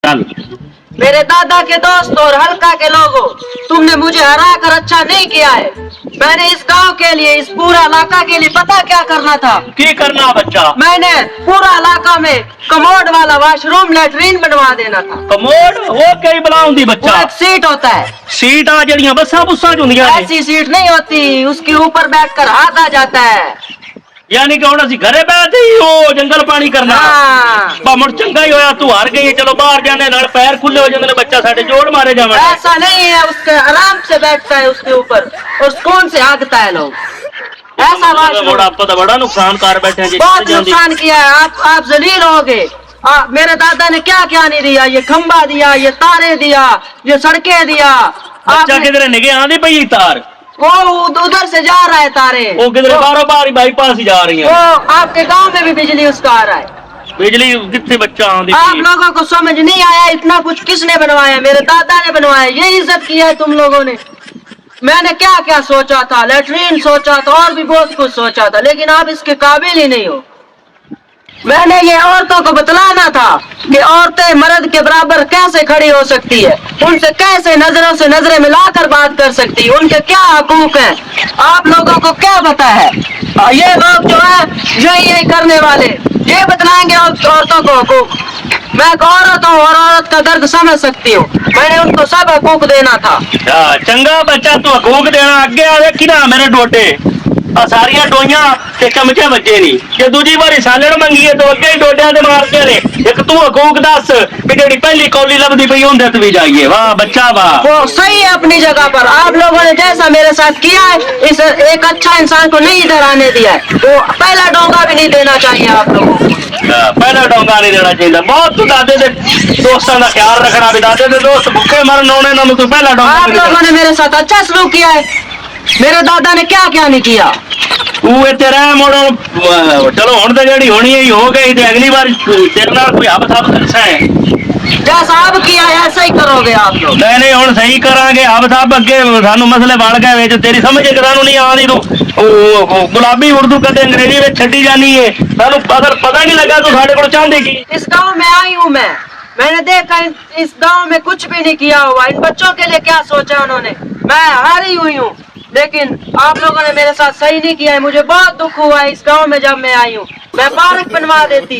चल। मेरे दादा के दोस्त और हल्का के लोगों, तुमने मुझे हरा कर अच्छा नहीं किया है। मैंने इस गांव के लिए, इस पूरा इलाका के लिए पता क्या करना था? की करना बच्चा? मैंने पूरा इलाका में कमोड वाला वॉशरूम लैट्रीन बनवा देना था। कमोड वो कई बनाऊंगी वो बच्चा? एक सीट होता है। सीट आ जड़ियां बसा बुसा जुंदियां ने। ऐसी सीट नहीं होती, उसके ऊपर बैठकर हाथ आ जाता है। यानी कि हुण असीं घरे बैठे ही वो जंगल पानी करना। हाँ। बा मुड़ चंगा ही होया तू हार गई। चलो बाहर जाने नाल पैर खुले हो जाते ने, बच्चा साडे जोड़ मारे जावे। ऐसा नहीं है, उसके आराम से बैठता है उसके ऊपर और सुकून से हाँकता है लोग। ऐसा मोड़ आप तो बड़ा नुकसान कर बैठे हैं जी। बहुत नुकसान किया है। आप जलील हो गए। मेरे दादा ने क्या क्या नहीं दिया, ये खंबा दिया, ये तारे दिया, ये सड़कें दिया। बच्चा किधरे निगे आंधी पई तार? वो उधर से जा रहा है तारे। वो किधरे बारो बार बाईपास ही जा रही है। वो आपके गांव में भी बिजली उसका आ रहा है। बिजली कितने बच्चा आंधी? आप लोगों को समझ नहीं आया इतना कुछ किसने बनवाया? मेरे दादा ने बनवाया। ये इज्जत किया है तुम लोगों ने। मैंने क्या क्या सोचा था, लैट्रीन सोचा था और भी बहुत कुछ सोचा था, लेकिन आप इसके काबिल ही नहीं हो। मैंने ये औरतों को बतलाना था कि औरतें मर्द के बराबर कैसे खड़ी हो सकती है, उनसे कैसे नजरों से नजरें मिलाकर बात कर सकती है, उनके क्या हकूक हैं। आप लोगों को क्या पता है? ये लोग जो है यही करने वाले, ये बतलाएंगे औरतों को हकूक। मैं एक औरत हूँ और औरत का दर्द समझ सकती हूँ। मैंने उनको सब हकूक देना था। चंगा बच्चा तू हकूक देना अगे आवे कि ना मेरे डोटे सारिया डोइया ते चमचे बच्चे नहीं। जे दूजी बारी सालण मंगीए तो अगे ही डोडिया ते मारते ने। एक तू हकूक दस भी जेड़ी पहली कौली लभदी पई हुंदे ते भी जाइए। वाह बच्चा वाह। वो सही है अपनी जगह पर। आप लोगों ने जैसा मेरे साथ किया है, इस एक अच्छा इंसान को नहीं इधर आने दिया है। वो पहला डोंगा भी नहीं देना चाहिए आप लोगों को। पहला डोंगा नहीं देना चाहिए। बहुत तू दादे दे दोस्तों का ख्याल रखना भी। दादे दे दोस्त भूखे मरन आने ना तू पहला डोंगा। आप लोगों ने मेरे साथ अच्छा सलूक किया है। मेरे दादा ने क्या क्या नहीं किया। तू तेरा मोड़ो चलो हुण तो जेड़ी होनी है हो गई। अगली बार तेरे नाल कोई हब सब करसा है। जैसा अब किया है ऐसा ही करोगे आप लोग। नहीं हुण सही करांगे। हब सब अगे सानू मसले बड़ गए विच। तेरी समझ एक सानू नहीं आंदी। तू गुलाबी उर्दू कदे अंग्रेजी में छड्डी जानी है। सानू पता नहीं लगा तू साडे कोल चाहंदी की। इस गांव में आई हूँ मैंने देखा इस गांव में कुछ भी नहीं किया हुआ। इन बच्चों के लिए क्या सोचा उन्होंने। मैं हारी हुई हूँ, लेकिन आप लोगों ने मेरे साथ सही नहीं किया है। मुझे बहुत दुख हुआ है इस गांव में जब मैं आई हूँ। मैं पार्क बनवा देती,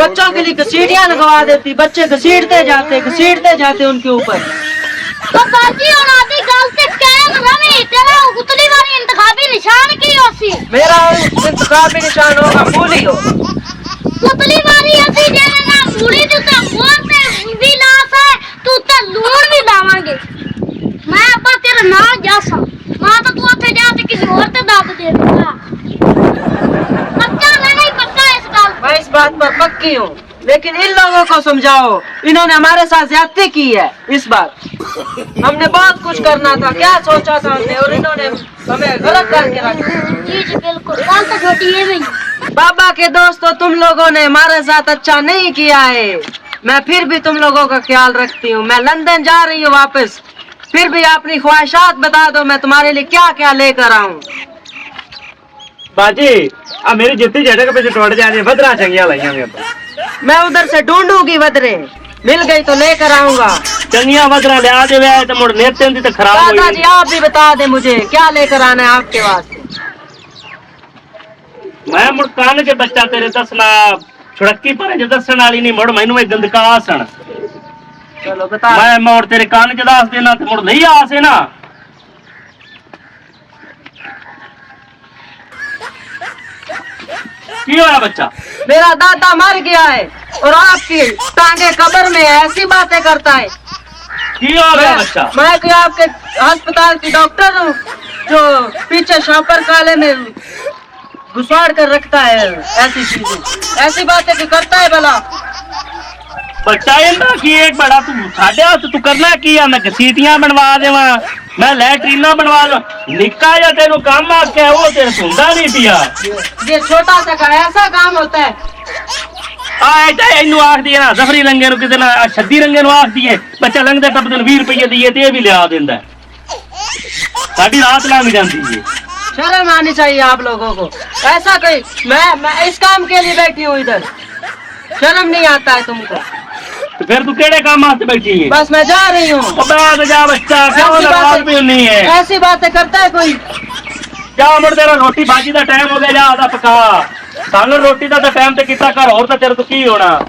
बच्चों के लिए घसीटियां लगवा देती। बच्चे घसीटते जाते उनके ऊपर। तो बाजी और आधी गल से कैम रवि तेरा उतली वाली इंतखाबी निशान की होसी? मेरा इंतखाबी निशान होगा मूली हो। उतली वाली ऐसी जेने ना मूली तू तो मोर पे भी नास है, तू तो लूण भी लावांगे। मैं अब तेरा नाम जासा मां तो तू उठे जा ते किसी और ते दाद दे दूंगा। पक्का नहीं पक्का इस गल? मैं इस बात पर पक्की हूँ, लेकिन इन लोगों को समझाओ। इन्होंने हमारे साथ ज्यादती की है इस बार। हमने बहुत कुछ करना था, क्या सोचा था हमने, और इन्होंने हमें गलत करके रखा। जी जी बिल्कुल। कल तो छोटी है नहीं। बाबा के दोस्तों, तुम लोगों ने हमारे साथ अच्छा नहीं किया है। मैं फिर भी तुम लोगों का ख्याल रखती हूँ। मैं लंदन जा रही हूँ वापस। फिर भी अपनी ख्वाहिशात बता दो, मैं तुम्हारे लिए क्या क्या लेकर आऊँ। बाजी आ मेरी जितनी जगह पे टूट जाने बदरा चंगिया लाइया मैं उधर से ढूंढूंगी वदरे, मिल गई तो लेकर आऊंगा। चंगिया बदरा ले आ देवे तो मुड़ नेते दी तो खराब हो दादाजी आप भी बता दे मुझे क्या लेकर आना है आपके वास्ते। मैं मुड़ कान के बच्चा तेरे दसना छुड़की पर जो दसन वाली नहीं मुड़ मैनू एक गंदका आसन। चलो बता। मैं मोड़ तेरे कान च दस देना तो मुड़ नहीं आसे ना। की होया बच्चा? मेरा दादा मर गया है और आपकी टांगे कब्र में है, ऐसी बातें करता है। की हो गया बच्चा? मैं कोई आपके अस्पताल की डॉक्टर हूँ जो पीछे शॉपर काले में घुसाड़ कर रखता है ऐसी चीजें, ऐसी बातें भी करता है भला। बच्चा ना कि एक बड़ा तू साढ़े हाथ तू करना की है? मैं घसीटियां बनवा देवा, मैं लैट्रीना बनवा लू। निक्का या तेरू काम आके वो तेरे सुनता नहीं पिया। ये छोटा सा का ऐसा काम होता है। इनू आख दिए ना जफरी रंगे नु किते ना छद्दी रंगे नु आख दिए। बच्चा लंघदे टपदे 20 रुपये दिए ते भी लिया देंदा। साडी रात लंघ जाती है। शर्म आनी चाहिए आप लोगों को। ऐसा कोई मैं इस काम के लिए बैठी हूँ इधर, शर्म नहीं आता है तुमको? ਤੇ ਫਿਰ ਤੂੰ ਕਿਹੜੇ ਕੰਮ ਵਾਸਤੇ ਬੈਠੀ ਹੈ? बस मैं जा रही हूँ। ਉਹ ਬੈਠ ਜਾ ਬੱਚਾ, ਕਿਉਂ ऐसी ਨਾਰਾਜ਼ ਵੀ ਹੁੰਨੀ ਹੈ? ऐसी बातें करता है कोई? ਜਾ ਮੁੜ, ਤੇਰਾ ਰੋਟੀ ਬਾਜੀ ਦਾ ਟਾਈਮ ਹੋ ਗਿਆ, ਜਾ ਆਦਾ ਪਕਾ। ਸਾਨੂੰ ਰੋਟੀ ਦਾ ਤਾਂ ਟਾਈਮ ਤੇ ਕੀਤਾ ਕਰ, ਹੋਰ ਤਾਂ ਤੇਰੇ ਤੋਂ ਕੀ ਹੋਣਾ।